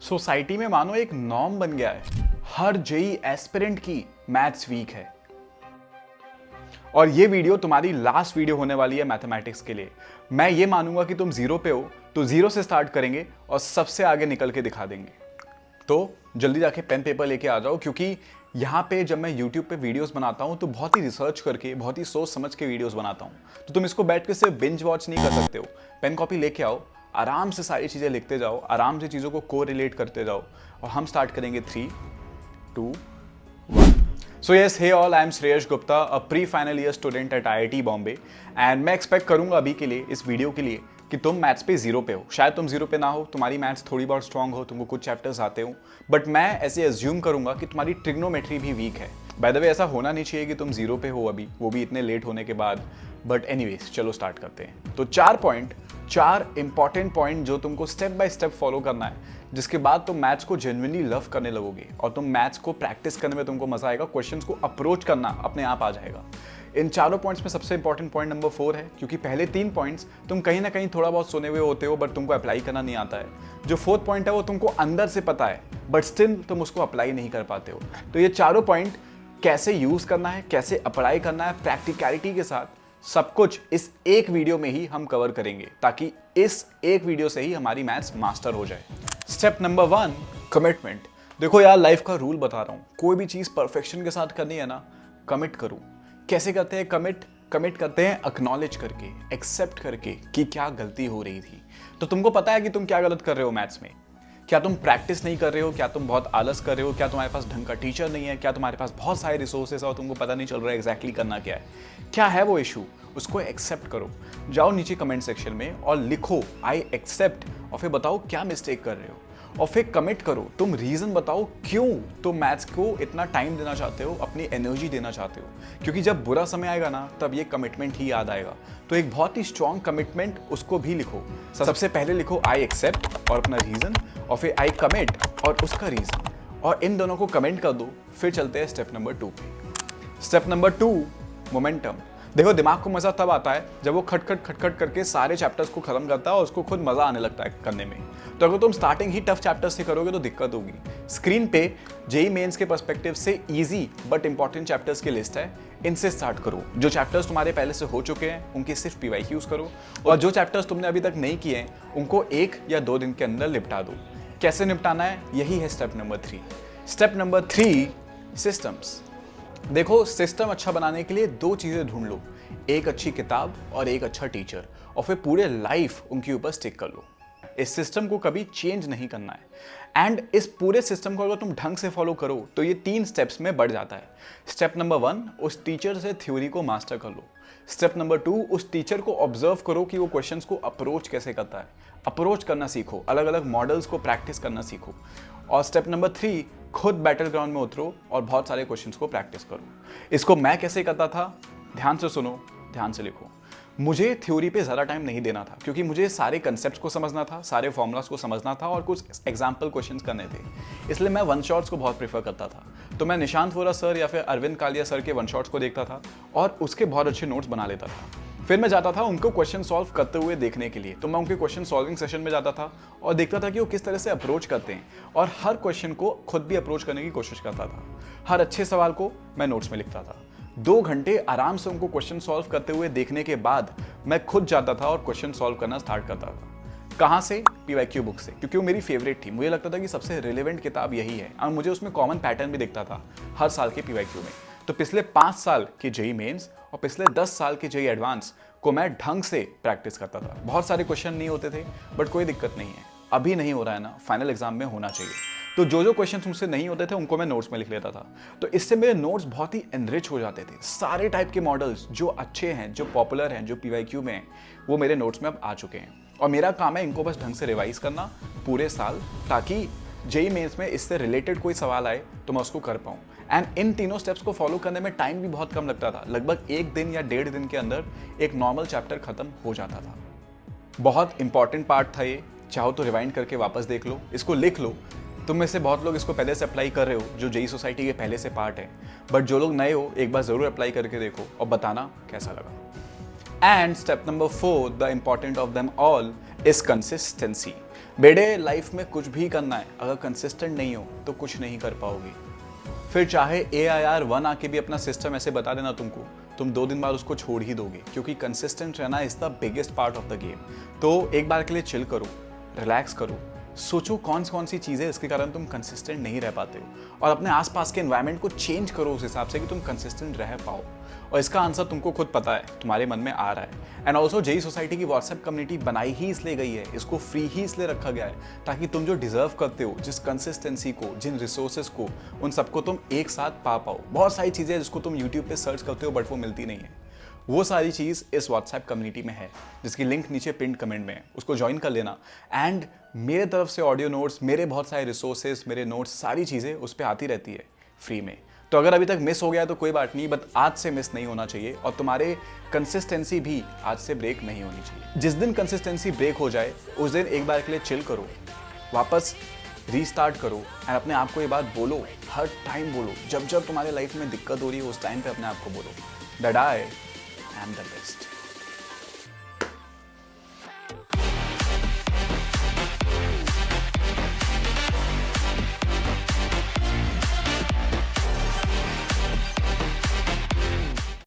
Society में मानो एक नॉर्म बन गया है, हर जेई एस्पिरेंट की मैथ्स वीक है। और ये वीडियो तुम्हारी लास्ट वीडियो होने वाली है मैथमेटिक्स के लिए। मैं ये मानूंगा कि तुम जीरो पे हो तो जीरो से स्टार्ट करेंगे और सबसे आगे निकल के दिखा देंगे। तो जल्दी जाके पेन पेपर लेके आ जाओ, क्योंकि यहाँ पे जब मैं YouTube पे वीडियोस बनाता हूँ तो बहुत ही रिसर्च करके, बहुत ही सोच समझ के वीडियोस बनाता हूँ। तो तुम इसको बैठ के सिर्फ बिंज वॉच नहीं कर सकते हो। पेन कॉपी लेके आओ, आराम से सारी चीज़ें लिखते जाओ, आराम से चीज़ों को को रिलेट करते जाओ और हम स्टार्ट करेंगे 3, 2, 1। So yes, hey all, I am Shreyash Gupta, a pre-final year student at IIT Bombay, and मैं एक्सपेक्ट करूंगा अभी के लिए, इस वीडियो के लिए, कि तुम मैथ्स पे जीरो पे हो। शायद तुम जीरो पे ना हो, तुम्हारी मैथ्स थोड़ी बहुत स्ट्रांग हो, तुमको कुछ चैप्टर्स आते हो, बट मैं ऐसे अज्यूम करूंगा कि तुम्हारी ट्रिग्नोमेट्री भी वीक है। बाय द वे, ऐसा होना नहीं चाहिए कि तुम जीरो पे हो अभी, वो भी इतने लेट होने के बाद, बट एनीवेज चलो स्टार्ट करते हैं। तो 4 इंपॉर्टेंट पॉइंट जो तुमको स्टेप बाय स्टेप फॉलो करना है, जिसके बाद तुम मैथ्स को जेन्युइनली लव करने लगोगे और तुम मैथ्स को प्रैक्टिस करने में तुमको मजा आएगा, क्वेश्चंस को अप्रोच करना अपने आप आ जाएगा। इन चारों पॉइंट्स में सबसे इंपॉर्टेंट पॉइंट नंबर 4 है, क्योंकि पहले 3 पॉइंट्स तुम कहीं ना कहीं थोड़ा बहुत सुने हुए होते हो बट तुमको अप्लाई करना नहीं आता है। जो 4th पॉइंट है वो तुमको अंदर से पता है बट स्टिल तुम उसको अप्लाई नहीं कर पाते हो। तो ये चारों पॉइंट कैसे यूज करना है, कैसे अप्लाई करना है प्रैक्टिकलिटी के साथ, सब कुछ इस एक वीडियो में ही हम कवर करेंगे, ताकि इस एक वीडियो से ही हमारी मैथ्स मास्टर हो जाए। Step number 1, commitment. देखो यार, लाइफ का रूल बता रहा हूँ, कोई भी चीज़ परफेक्शन के साथ करनी है ना, कमिट करो। कैसे करते हैं कमिट करते हैं एक्नॉलेज करके, एक्सेप्ट करके कि क्या गलती हो रही थी। तो तुमको पता है कि तुम क्या गलत कर रहे हो मैथ्स में। क्या तुम प्रैक्टिस नहीं कर रहे हो, क्या तुम बहुत आलस कर रहे हो, क्या तुम्हारे पास ढंग का टीचर नहीं है, क्या तुम्हारे पास बहुत सारे रिसोर्सेस और तुमको पता नहीं चल रहा है एग्जैक्टली करना क्या है वो इशू। उसको एक्सेप्ट करो। जाओ नीचे कमेंट सेक्शन में और लिखो आई एक्सेप्ट, और फिर बताओ क्या मिस्टेक कर रहे हो, और फिर कमिट करो। तुम रीजन बताओ क्यों तुम मैथ्स को इतना टाइम देना चाहते हो, अपनी एनर्जी देना चाहते हो, क्योंकि जब बुरा समय आएगा ना, तब ये कमिटमेंट ही याद आएगा। तो एक बहुत ही स्ट्रॉन्ग कमिटमेंट, उसको भी लिखो। सबसे पहले लिखो आई एक्सेप्ट और अपना रीजन, और फिर आई कमिट और उसका रीजन, और इन दोनों को कमेंट कर दो। फिर चलते हैं स्टेप नंबर 2 पे। Step number 2, momentum. देखो, दिमाग को मजा तब आता है जब वो खटखट करके सारे चैप्टर्स को खत्म करता है और उसको खुद मजा आने लगता है करने में। तो अगर तुम स्टार्टिंग ही टफ चैप्टर्स से करोगे तो दिक्कत होगी। स्क्रीन पे जेई मेंस के पर्सपेक्टिव से इजी बट इंपॉर्टेंट चैप्टर्स की लिस्ट है, इनसे स्टार्ट करो। जो चैप्टर्स तुम्हारे पहले से हो चुके हैं उनके सिर्फ पीवाईक्यूज करो, और जो चैप्टर्स तुमने अभी तक नहीं किए हैं उनको 1 या 2 दिन के अंदर निपटा दो। कैसे निपटाना है, यही है step number 3। Step number 3, systems. देखो, सिस्टम अच्छा बनाने के लिए 2 चीजें ढूंढ लो, एक अच्छी किताब और एक अच्छा टीचर, और फिर पूरे लाइफ उनके ऊपर स्टिक कर लो। इस सिस्टम को कभी चेंज नहीं करना है, एंड इस पूरे सिस्टम को अगर तुम ढंग से फॉलो करो तो ये 3 स्टेप्स में बढ़ जाता है। स्टेप नंबर 1, उस टीचर से थ्योरी को मास्टर कर लो। स्टेप नंबर 2, उस टीचर को ऑब्जर्व करो कि वो क्वेश्चंस को अप्रोच कैसे करता है। अप्रोच करना सीखो, अलग अलग मॉडल्स को प्रैक्टिस करना सीखो। और स्टेप नंबर 3, खुद बैटल ग्राउंड में उतरो और बहुत सारे क्वेश्चंस को प्रैक्टिस करो। इसको मैं कैसे करता था, ध्यान से सुनो, ध्यान से लिखो। मुझे थ्योरी पे ज़्यादा टाइम नहीं देना था, क्योंकि मुझे सारे कंसेप्ट्स को समझना था, सारे फॉर्मूलाज को समझना था और कुछ एग्जाम्पल क्वेश्चंस करने थे। इसलिए मैं वन शॉट्स को बहुत प्रीफर करता था। तो मैं निशांत वोरा सर या फिर अरविंद कालिया सर के वन शॉट्स को देखता था और उसके बहुत अच्छे नोट्स बना लेता था। फिर मैं जाता था उनको क्वेश्चन सॉल्व करते हुए देखने के लिए। तो मैं उनके क्वेश्चन सॉल्विंग सेशन में जाता था और देखता था कि वो किस तरह से अप्रोच करते हैं, और हर क्वेश्चन को खुद भी अप्रोच करने की कोशिश करता था। हर अच्छे सवाल को मैं नोट्स में लिखता था। 2 घंटे आराम से उनको क्वेश्चन सॉल्व करते हुए देखने के बाद मैं खुद जाता था और क्वेश्चन सॉल्व करना स्टार्ट करता था। कहाँ से? पीवाईक्यू बुक से, क्योंकि वो मेरी फेवरेट थी। मुझे लगता था कि सबसे रिलेवेंट किताब यही है, और मुझे उसमें कॉमन पैटर्न भी दिखता था हर साल के पीवाईक्यू में। तो पिछले 5 साल के जेई मेंस और पिछले 10 साल के जेई एडवांस को मैं ढंग से प्रैक्टिस करता था। बहुत सारे क्वेश्चन नहीं होते थे, बट कोई दिक्कत नहीं है, अभी नहीं हो रहा है ना, फाइनल एग्जाम में होना चाहिए। तो जो क्वेश्चन मुझसे नहीं होते थे उनको मैं नोट्स में लिख लेता था। तो इससे मेरे नोट्स बहुत ही एनरिच हो जाते थे। सारे टाइप के मॉडल्स जो अच्छे हैं, जो पॉपुलर हैं, जो पीवाईक्यू में हैं, वो मेरे नोट्स में अब आ चुके हैं, और मेरा काम है इनको बस ढंग से रिवाइज करना पूरे साल, ताकि जेई मेंस में इससे रिलेटेड कोई सवाल आए तो मैं उसको कर पाऊँ। एंड इन तीनों स्टेप्स को फॉलो करने में टाइम भी बहुत कम लगता था। लगभग 1 दिन या 1.5 दिन के अंदर एक नॉर्मल चैप्टर खत्म हो जाता था। बहुत इंपॉर्टेंट पार्ट था ये, चाहो तो रिवाइंड करके वापस देख लो, इसको लिख लो। तुम में से बहुत लोग इसको पहले से अप्लाई कर रहे हो, जो जेई सोसाइटी के पहले से पार्ट है, बट जो लोग नए हो एक बार जरूर अप्लाई करके देखो और बताना कैसा लगा। And step number 4, the important of them all is consistency. बेटे, लाइफ में कुछ भी करना है, अगर कंसिस्टेंट नहीं हो तो कुछ नहीं कर पाओगे। फिर चाहे AIR-1 आके भी अपना सिस्टम ऐसे बता देना तुमको, तुम 2 दिन बाद उसको छोड़ ही दोगे, क्योंकि कंसिस्टेंट रहना is the biggest part of the game. तो एक बार के लिए चिल करो, रिलैक्स करो, सोचो कौन सी चीज़ें इसके कारण तुम कंसिस्टेंट नहीं रह पाते हो, और अपने आसपास के एनवायरनमेंट को चेंज करो उस हिसाब से कि तुम कंसिस्टेंट रह पाओ। और इसका आंसर तुमको खुद पता है, तुम्हारे मन में आ रहा है। एंड ऑल्सो जेई सोसाइटी की व्हाट्सएप कम्युनिटी बनाई ही इसलिए गई है, इसको फ्री ही इसलिए रखा गया है, ताकि तुम जो डिजर्व करते हो, जिस कंसिस्टेंसी को, जिन रिसोर्सेज को, उन सबको तुम एक साथ पा पाओ। बहुत सारी चीज़ें जिसको तुम यूट्यूब पे सर्च करते हो बट वो मिलती नहीं है, वो सारी चीज़ इस व्हाट्सएप कम्युनिटी में है, जिसकी लिंक नीचे पिन कमेंट में है, उसको ज्वाइन कर लेना। एंड मेरे तरफ से ऑडियो नोट्स, मेरे बहुत सारे रिसोर्सेज, मेरे नोट्स, सारी चीज़ें उस पर आती रहती है फ्री में। तो अगर अभी तक मिस हो गया तो कोई बात नहीं, बट आज से मिस नहीं होना चाहिए, और तुम्हारे कंसिस्टेंसी भी आज से ब्रेक नहीं होनी चाहिए। जिस दिन कंसिस्टेंसी ब्रेक हो जाए उस दिन एक बार के लिए चिल करो, वापस रीस्टार्ट करो, एंड अपने आप को ये बात बोलो, हर टाइम बोलो, जब जब तुम्हारे लाइफ में दिक्कत हो रही है उस टाइम पे अपने आप को बोलो that I am the best.